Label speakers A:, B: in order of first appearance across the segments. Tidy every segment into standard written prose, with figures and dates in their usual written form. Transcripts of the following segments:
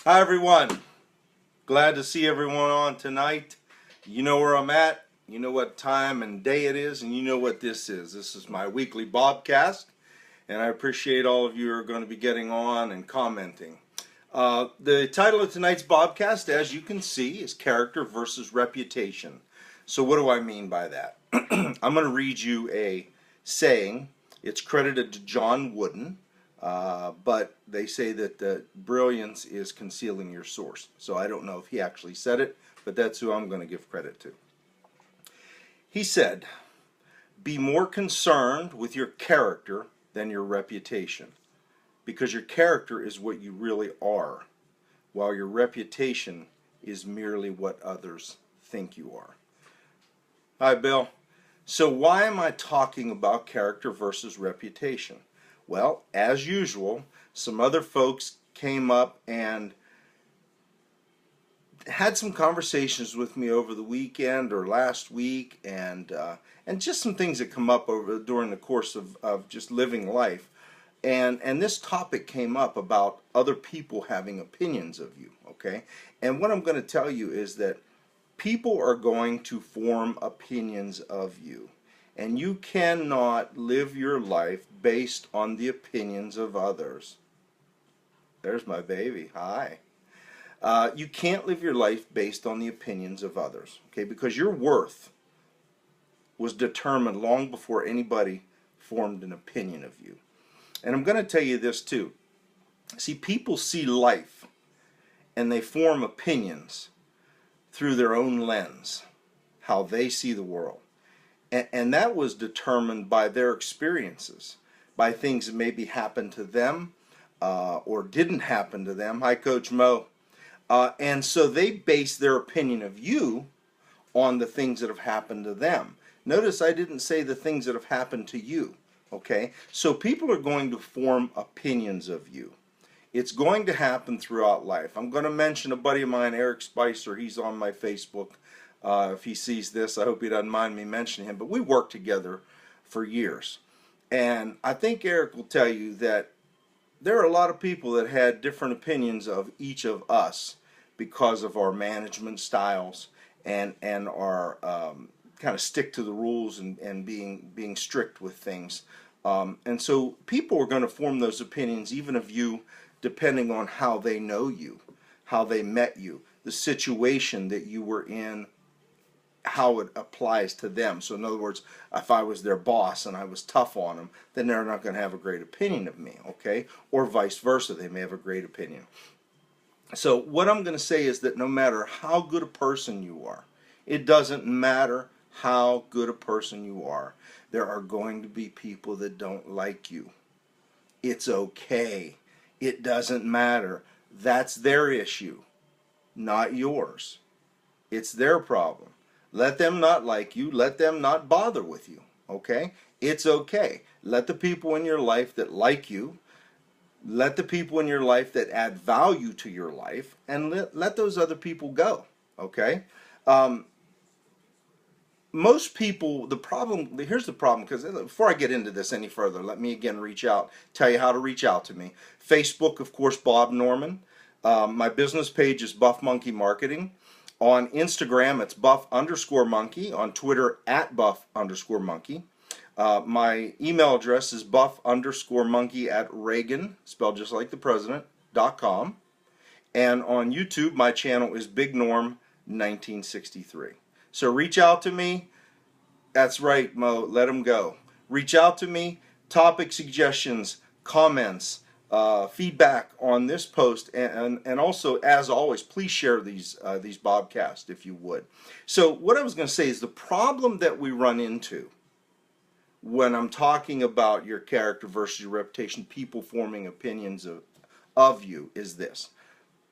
A: Hi everyone. Glad to see everyone on tonight. You know where I'm at, you know what time and day it is, and you know what this is. This is my weekly Bobcast, and I appreciate all of you who are going to be getting on and commenting. The title of tonight's Bobcast, as you can see, is Character versus Reputation. So what do I mean by that? I'm going to read you a saying. It's credited to John Wooden. But they say that the brilliance is concealing your source. So I don't know if he actually said it, but that's who I'm going to give credit to. He said, "Be more concerned with your character than your reputation, because your character is what you really are, while your reputation is merely what others think you are." Hi, Bill. So why am I talking about character versus reputation? Well, as usual, some other folks came up and had some conversations with me over the weekend or last week, and just some things that come up during the course of just living life. And this topic came up about other people having opinions of you, okay? And what I'm going to tell you is that people are going to form opinions of you. And you cannot live your life based on the opinions of others. There's my baby. Hi. You can't live your life based on the opinions of others, okay? Because your worth was determined long before anybody formed an opinion of you. And I'm going to tell you this too. See, people see life and they form opinions through their own lens, how they see the world. And that was determined by their experiences, by things that maybe happened to them or didn't happen to them. Hi, Coach Mo. And so they base their opinion of you on the things that have happened to them. Notice I didn't say the things that have happened to you. Okay? So people are going to form opinions of you. It's going to happen throughout life. I'm going to mention a buddy of mine, Eric Spicer. He's on my Facebook. If he sees this, I hope he doesn't mind me mentioning him. But we worked together for years. And I think Eric will tell you that there are a lot of people that had different opinions of each of us because of our management styles and our kind of stick to the rules and being strict with things. And so people are going to form those opinions even of you depending on how they know you, how they met you, the situation that you were in, how it applies to them. So in other words, if I was their boss and I was tough on them, then they're not going to have a great opinion of me, okay? Or vice versa, they may have a great opinion. So what I'm going to say is that no matter how good a person you are, it doesn't matter how good a person you are, there are going to be people that don't like you. It's okay. It doesn't matter. That's their issue, not yours. It's their problem. Let them not like you. Let them not bother with you. Okay? It's okay. Let the people in your life that like you, let the people in your life that add value to your life, and let those other people go. Okay? Most people, here's the problem, because before I get into this any further, let me again tell you how to reach out to me. Facebook, of course, Bob Norman. My business page is Buff Monkey Marketing. On Instagram, it's buff_monkey. On Twitter, @buff_monkey. My email address is buff_monkey@Reagan, spelled just like the president, .com. And on YouTube, my channel is Big Norm 1963. So reach out to me. That's right, Mo. Let them go. Reach out to me. Topic suggestions, comments, feedback on this post, and also, as always, please share these Bobcasts if you would. So what I was going to say is the problem that we run into when I'm talking about your character versus your reputation, people forming opinions of you, is this.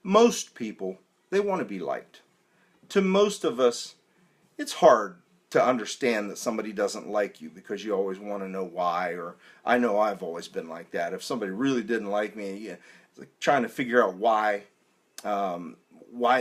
A: Most people, they want to be liked. To most of us, it's hard to understand that somebody doesn't like you because you always want to know why, or I know I've always been like that. If somebody really didn't like me, it's like trying to figure out why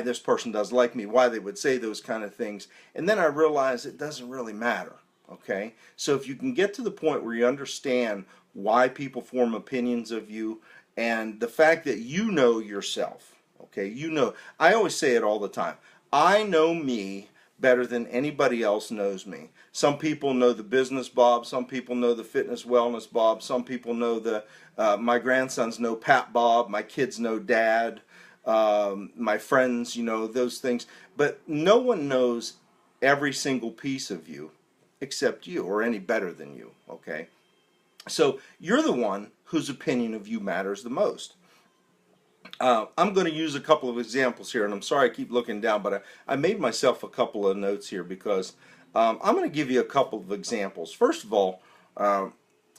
A: this person does like me, why they would say those kind of things. And then I realized it doesn't really matter, okay? So if you can get to the point where you understand why people form opinions of you and the fact that you know yourself, Okay, you know, I always say it all the time. I know me better than anybody else knows me. Some people know the business Bob, some people know the fitness wellness Bob, some people know the my grandsons know Pat Bob, my kids know Dad, my friends, you know, those things. But no one knows every single piece of you except you, or any better than you. Okay, so you're the one whose opinion of you matters the most. I'm going to use a couple of examples here, and I'm sorry I keep looking down, but I made myself a couple of notes here because I'm going to give you a couple of examples. First of all,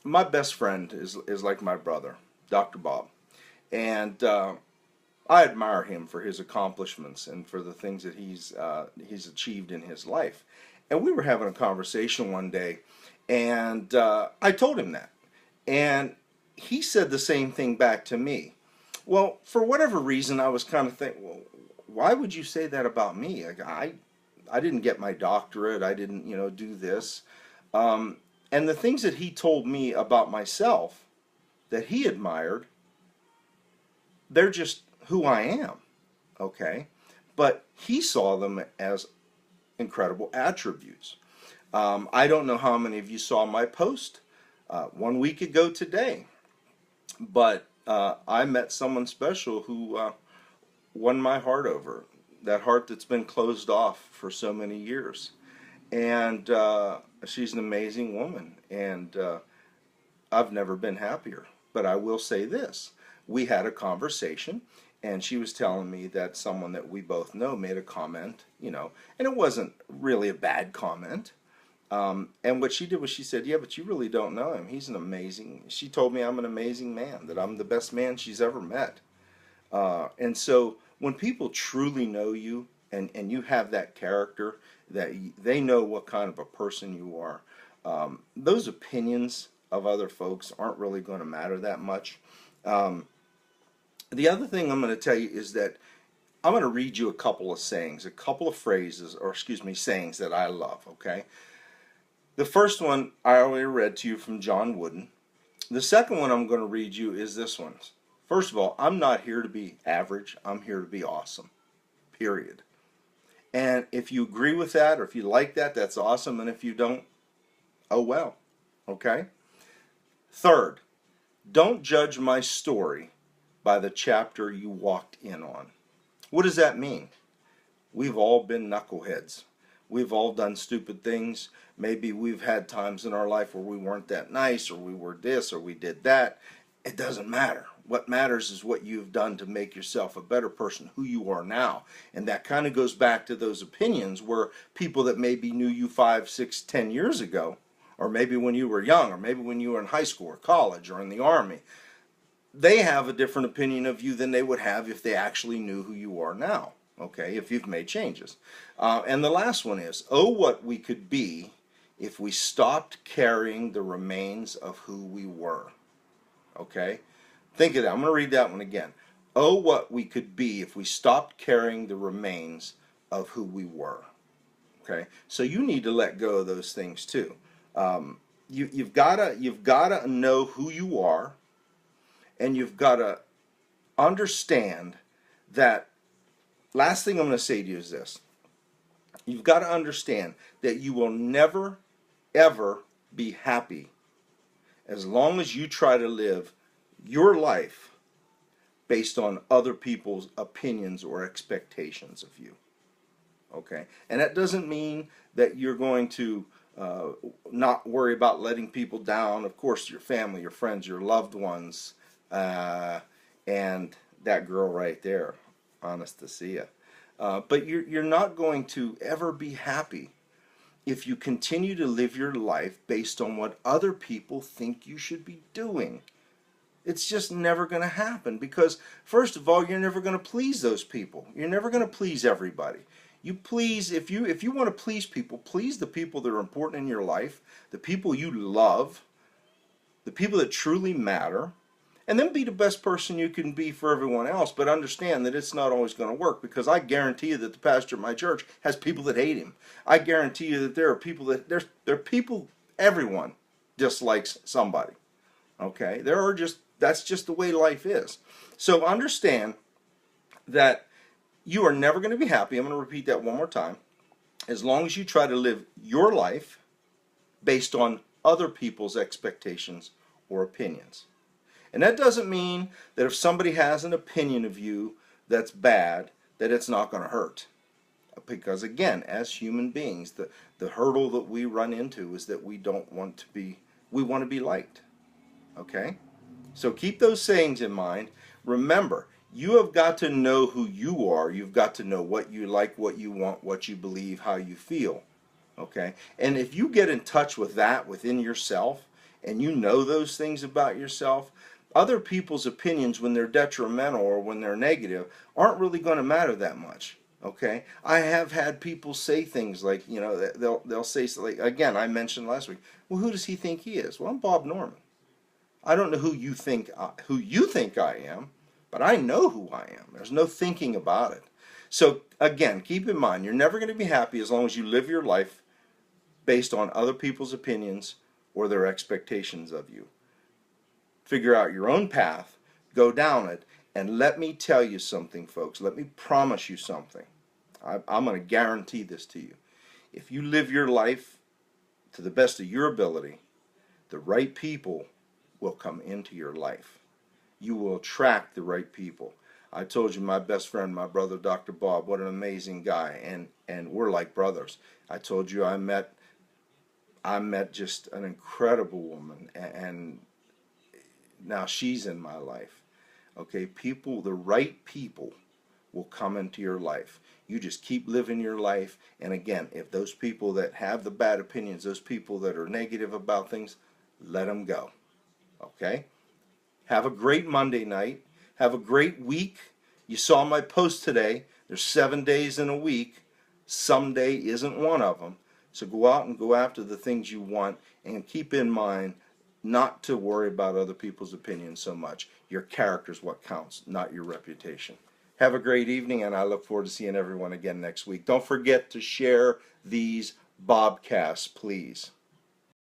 A: my best friend is like my brother, Dr. Bob, and I admire him for his accomplishments and for the things that he's achieved in his life. And we were having a conversation one day, and I told him that, and he said the same thing back to me. Well, for whatever reason, I was kind of thinking, well, why would you say that about me? I didn't get my doctorate. I didn't, you know, do this. And the things that he told me about myself that he admired, they're just who I am, okay? But he saw them as incredible attributes. I don't know how many of you saw my post 1 week ago today, but I met someone special who won my heart over, that heart that's been closed off for so many years. And she's an amazing woman, and I've never been happier. But I will say this, we had a conversation, and she was telling me that someone that we both know made a comment, you know, and it wasn't really a bad comment. And what she did was she said, yeah, but you really don't know him. He's an amazing, she told me I'm an amazing man, that I'm the best man she's ever met. And so when people truly know you, and you have that character, that they know what kind of a person you are, those opinions of other folks aren't really going to matter that much. The other thing I'm going to tell you is that I'm going to read you a couple of sayings, a couple of phrases, or excuse me, sayings that I love, okay? The first one I already read to you from John Wooden. The second one I'm going to read you is this one. First of all, I'm not here to be average. I'm here to be awesome, period. And if you agree with that, or if you like that, that's awesome. And if you don't, oh well, okay? Third, don't judge my story by the chapter you walked in on. What does that mean? We've all been knuckleheads. We've all done stupid things. Maybe we've had times in our life where we weren't that nice, or we were this, or we did that. It doesn't matter. What matters is what you've done to make yourself a better person, who you are now. And that kind of goes back to those opinions where people that maybe knew you 5, 6, 10 years ago, or maybe when you were young, or maybe when you were in high school or college or in the army, they have a different opinion of you than they would have if they actually knew who you are now. Okay, if you've made changes. And the last one is, oh, what we could be if we stopped carrying the remains of who we were. Okay, think of that. I'm going to read that one again. Oh, what we could be if we stopped carrying the remains of who we were. Okay, so you need to let go of those things too. You've gotta know who you are, and you've got to understand that. Last thing I'm going to say to you is this. You've got to understand that you will never, ever be happy as long as you try to live your life based on other people's opinions or expectations of you. Okay? And that doesn't mean that you're going to not worry about letting people down. Of course, your family, your friends, your loved ones, and that girl right there, Anastasia. But you're not going to ever be happy if you continue to live your life based on what other people think you should be doing. It's just never going to happen because, first of all, you're never going to please those people. You're never going to please everybody. You please, if you want to please the people that are important in your life, the people you love, the people that truly matter, and then be the best person you can be for everyone else. But understand that it's not always going to work, because I guarantee you that the pastor at my church has people that hate him. I guarantee you that there are people that there are people, everyone dislikes somebody. Okay, that's just the way life is. So understand that you are never going to be happy. I'm going to repeat that one more time. As long as you try to live your life based on other people's expectations or opinions. And that doesn't mean that if somebody has an opinion of you that's bad, that it's not going to hurt. Because again, as human beings, the hurdle that we run into is that we want to be liked. Okay? So keep those sayings in mind. Remember, you have got to know who you are. You've got to know what you like, what you want, what you believe, how you feel. Okay? And if you get in touch with that within yourself, and you know those things about yourself, other people's opinions, when they're detrimental or when they're negative, aren't really going to matter that much. Okay, I have had people say things like, they'll say, like, again, I mentioned last week, well, who does he think he is? Well, I'm Bob Norman. I don't know who you think I am, but I know who I am. There's no thinking about it. So again, keep in mind, you're never going to be happy as long as you live your life based on other people's opinions or their expectations of you. Figure out your own path, go down it, and let me tell you something, folks. Let me promise you something. I'm going to guarantee this to you. If you live your life to the best of your ability, the right people will come into your life. You will attract the right people. I told you my best friend, my brother, Dr. Bob, what an amazing guy, and we're like brothers. I told you I met just an incredible woman, and now she's in my life. Okay, the right people will come into your life. You just keep living your life, and again, if those people that have the bad opinions, those people that are negative about things, let them go. Okay? Have a great Monday night. Have a great week. You saw my post today. There's 7 days in a week. Someday isn't one of them. So go out and go after the things you want, and keep in mind not to worry about other people's opinions so much. Your character is what counts, not your reputation. Have a great evening, and I look forward to seeing everyone again next week. Don't forget to share these Bobcasts, please.